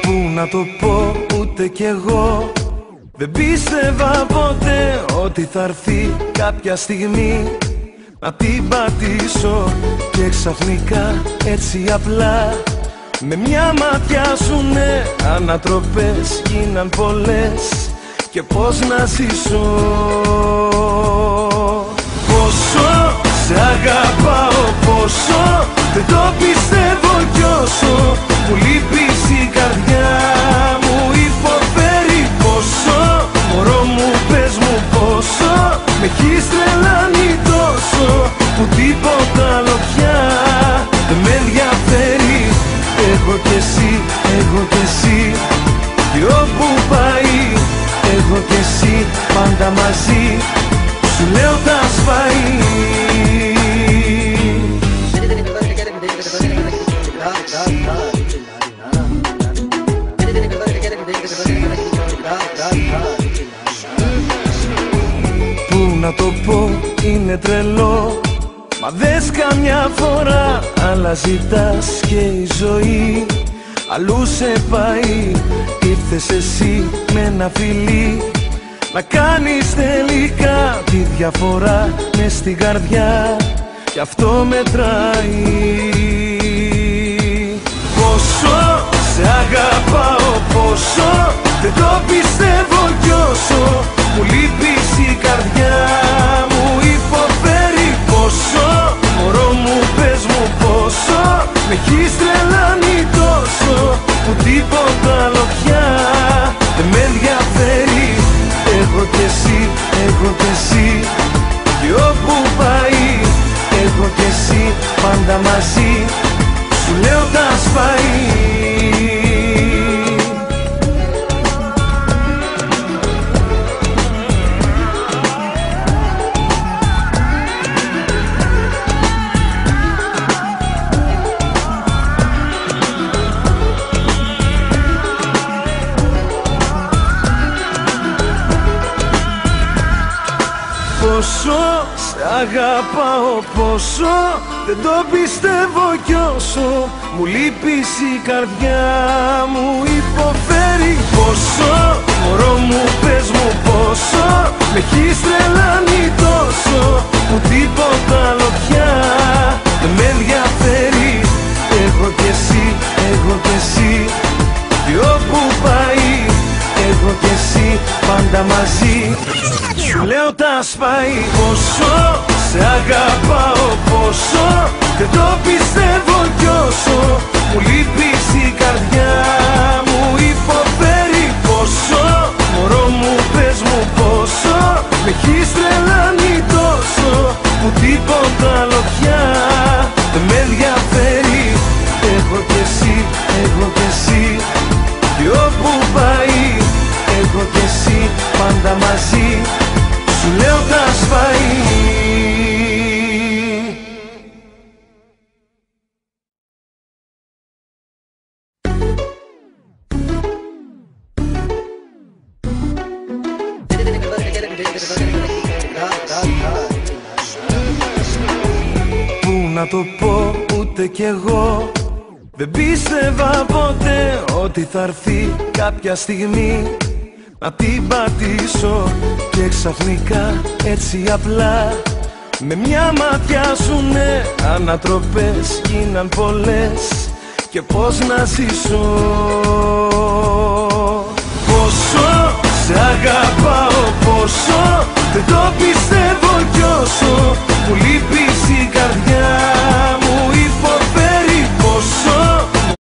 Πού να το πω, ούτε κι εγώ δεν πίστευα ποτέ ότι θα έρθει κάποια στιγμή να την πατήσω και ξαφνικά έτσι απλά με μια ματιά σου ναι, ανατροπές γίναν πολλές και πώς να ζήσω. Πόσο σε αγαπάω, πόσο δεν το πιστεύω κι όσο μου λείπεις η καρδιά μου υποφέρει. Πόσο μωρό μου πες μου πόσο με έχεις τρελάνει τόσο που τίποτα άλλο πια δεν με ενδιαφέρει. Εγώ κι εσύ, εγώ κι εσύ κι όπου πάει εγώ κι εσύ πάντα μαζί σου λέω τα σπάει. Πού να το πω, είναι τρελό μα δες καμιά φορά άλλα ζητάς και η ζωή αλλού σε πάει. Ήρθες εσύ με ένα φιλί να κάνεις τελικά τη διαφορά μες στην καρδιά κι αυτό μετράει. Πόσο σε αγαπάω, πόσο δεν το πιστεύω κι όσο μου λείπεις η καρδιά μου υποφέρει. Πόσο μωρό μου πες μου πόσο με έχεις τρελάνει τόσο που τίποτα άλλο πια δεν με ενδιαφέρει. Εγώ κι εσύ, εγώ κι εσύ κι όπου πάει εγώ κι εσύ πάντα μαζί σου λέω τα σπάει. Πόσο σε αγαπάω, πόσο δεν το πιστεύω κι όσο μου λείπεις η καρδιά μου υποφέρει. Πόσο μωρό μου πες μου πόσο με έχεις τρελάνει τόσο που τίποτα άλλο πια δεν με ενδιαφέρει. Εγώ κι εσύ, εγώ κι εσύ κι όπου πάει εγώ κι εσύ πάντα μαζί σου λέω τα σπάει. Πόσο σε αγαπάω, πόσο δεν το πιστεύω κι όσο μου λείπεις η καρδιά μου υποφέρει. Πόσο μωρό μου πες μου πόσο με έχεις τρελάνει τόσο που τίποτα άλλο πια δεν με ενδιαφέρει. Εγώ κι εσύ, εγώ κι εσύ κι όπου πάει εγώ κι εσύ πάντα μαζί σου λέω τα σπάει. Πού να το πω, ούτε κι εγώ δεν πίστευα ποτέ ότι θα έρθει κάποια στιγμή να την πατήσω και ξαφνικά έτσι απλά με μια ματιά σου ναι, ανατροπές γίναν πολλές και πώς να ζήσω. Πόσο σε αγαπάω, πόσο δεν το πιστεύω